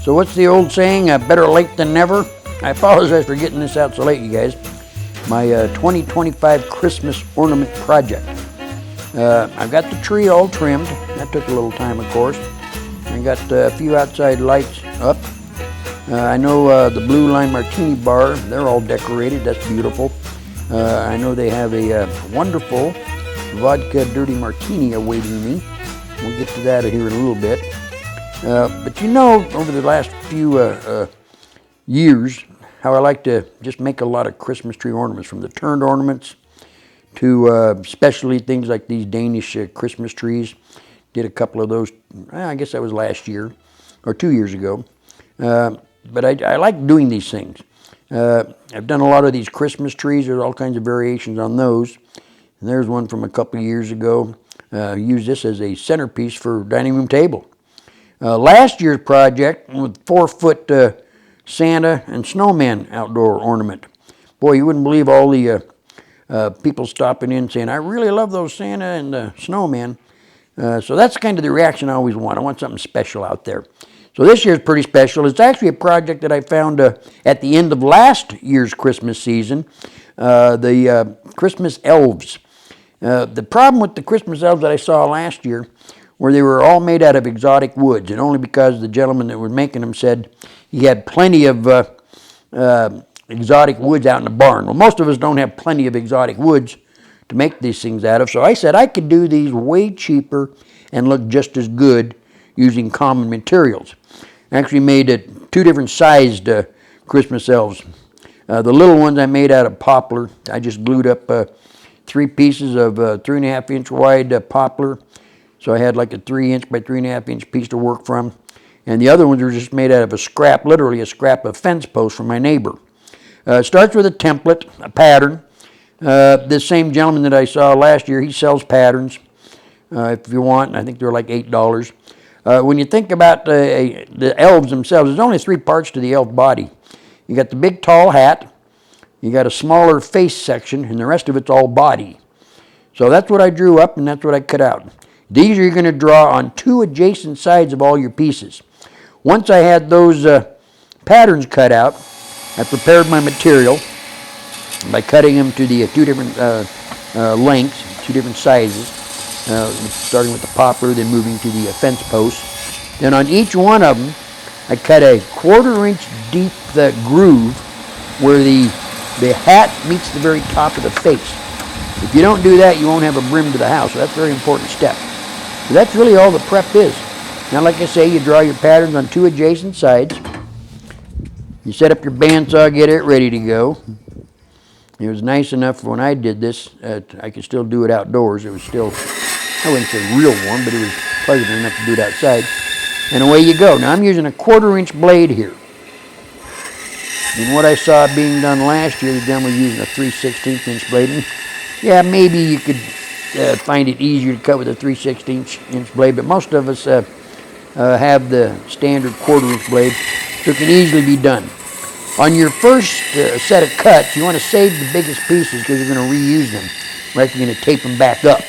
So what's the old saying, better late than never? I apologize for getting this out so late, you guys. My 2025 Christmas ornament project. I've got the tree all trimmed. That took a little time, of course. I got a few outside lights up. I know the blue lime martini bar, they're all decorated. That's beautiful. I know they have a wonderful vodka dirty martini awaiting me. We'll get to that here in a little bit. But you know, over the last few years, how I like to just make a lot of Christmas tree ornaments, from the turned ornaments to specialty things like these Danish Christmas trees. Did a couple of those, I guess that was last year or 2 years ago. But I like doing these things. I've done a lot of these Christmas trees. There's all kinds of variations on those. And there's one from a couple of years ago. Used this as a centerpiece for dining room table. Last year's project with 4-foot Santa and snowman outdoor ornament. Boy, you wouldn't believe all the people stopping in saying, I really love those Santa and snowman. So that's kind of the reaction I always want. I want something special out there. So this year's pretty special. It's actually a project that I found at the end of last year's Christmas season, the Christmas elves. The problem with the Christmas elves that I saw last year were they were all made out of exotic woods, and only because the gentleman that was making them said he had plenty of exotic woods out in the barn. Well, most of us don't have plenty of exotic woods to make these things out of, so I said I could do these way cheaper and look just as good using common materials. I actually made 2 different sized Christmas elves. The little ones I made out of poplar. I just glued up 3 pieces of 3.5-inch wide poplar. So I had like a 3-inch by 3.5-inch piece to work from. And the other ones were just made out of a scrap, literally a scrap of fence post from my neighbor. It starts with a template, a pattern. This same gentleman that I saw last year, he sells patterns if you want. I think they're like $8. When you think about the elves themselves, there's only 3 parts to the elf body. You got the big tall hat, you got a smaller face section, and the rest of it's all body. So that's what I drew up, and that's what I cut out. These are going to draw on 2 adjacent sides of all your pieces. Once I had those patterns cut out, I prepared my material by cutting them to the 2 different lengths, 2 different sizes, starting with the poplar, then moving to the fence post. Then on each one of them, I cut a 1/4-inch deep groove where the hat meets the very top of the face. If you don't do that, you won't have a brim to the house, so that's a very important step. So that's really all the prep is. Now, like I say, you draw your patterns on 2 adjacent sides. You set up your bandsaw, get it ready to go. It was nice enough when I did this, I could still do it outdoors. It was still, I wouldn't say real warm, but it was pleasant enough to do it outside. And away you go. Now I'm using a 1/4-inch blade here. And what I saw being done last year, the gentleman was using a 3/16-inch blade. And yeah, maybe you could find it easier to cut with a 3/16-inch blade, but most of us have the standard 1/4-inch blade, so it can easily be done. On your first set of cuts, you want to save the biggest pieces because you're going to reuse them. Right, you're going to tape them back up.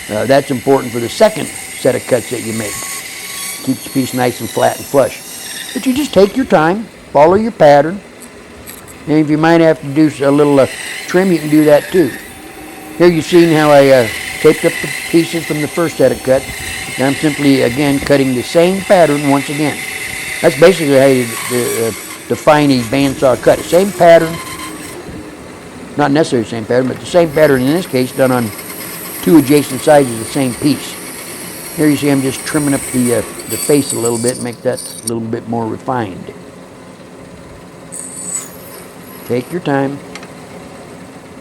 That's important for the second set of cuts that you make. Keeps the piece nice and flat and flush. But you just take your time, follow your pattern, and if you might have to do a little trim, you can do that too. Here you've seen how I taped up the pieces from the first set of cuts. Now I'm simply, again, cutting the same pattern once again. That's basically how you define a bandsaw cut. Same pattern, not necessarily the same pattern, but the same pattern in this case done on 2 adjacent sides of the same piece. Here you see I'm just trimming up the face a little bit, make that a little bit more refined. Take your time.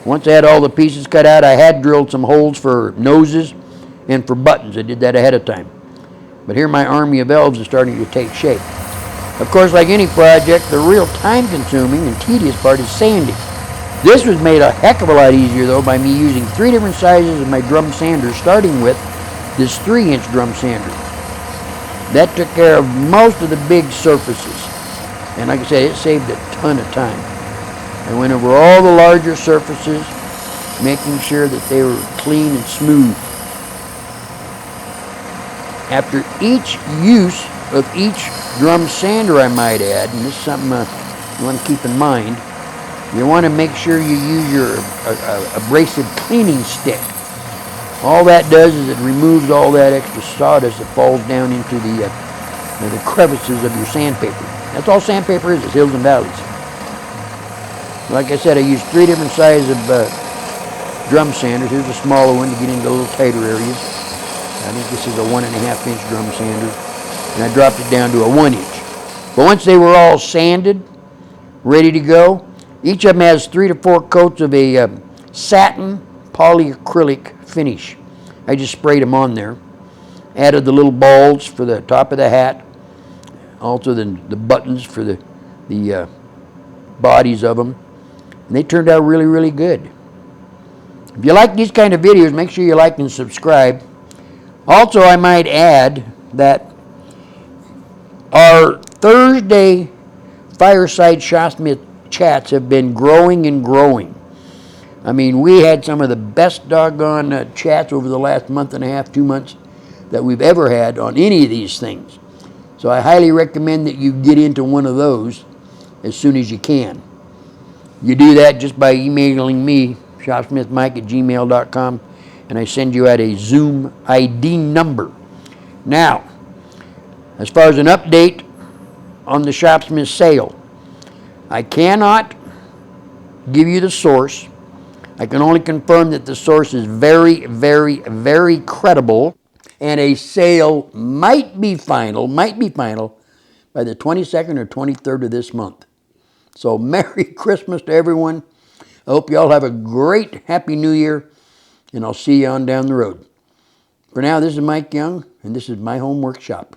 Once I had all the pieces cut out, I had drilled some holes for noses and for buttons. I did that ahead of time. But here my army of elves is starting to take shape. Of course, like any project, the real time-consuming and tedious part is sanding. This was made a heck of a lot easier, though, by me using 3 different sizes of my drum sanders, starting with this 3-inch drum sander. That took care of most of the big surfaces. And like I said, it saved a ton of time. I went over all the larger surfaces, making sure that they were clean and smooth. After each use of each drum sander, I might add, and this is something you want to keep in mind. You want to make sure you use your abrasive cleaning stick. All that does is it removes all that extra sawdust that falls down into the crevices of your sandpaper. That's all sandpaper is hills and valleys. Like I said, I used 3 different sizes of drum sanders. Here's a smaller one to get into a little tighter areas. I think this is a 1.5 inch drum sander. And I dropped it down to a 1 inch. But once they were all sanded, ready to go, each of them has 3 to 4 coats of a satin polyacrylic finish. I just sprayed them on there. Added the little balls for the top of the hat. Also the buttons for the bodies of them. And they turned out really, really good. If you like these kind of videos, make sure you like and subscribe. Also, I might add that our Thursday Fireside Shopsmith chats have been growing and growing. I mean, we had some of the best doggone chats over the last month and a half, 2 months that we've ever had on any of these things. So I highly recommend that you get into one of those as soon as you can. You do that just by emailing me, shopsmithmike@gmail.com, and I send you out a Zoom ID number. Now, as far as an update on the Shopsmith sale, I cannot give you the source. I can only confirm that the source is very, very, very credible, and a sale might be final by the 22nd or 23rd of this month. So Merry Christmas to everyone. I hope you all have a great Happy New Year, and I'll see you on down the road. For now, this is Mike Young, and this is my home workshop.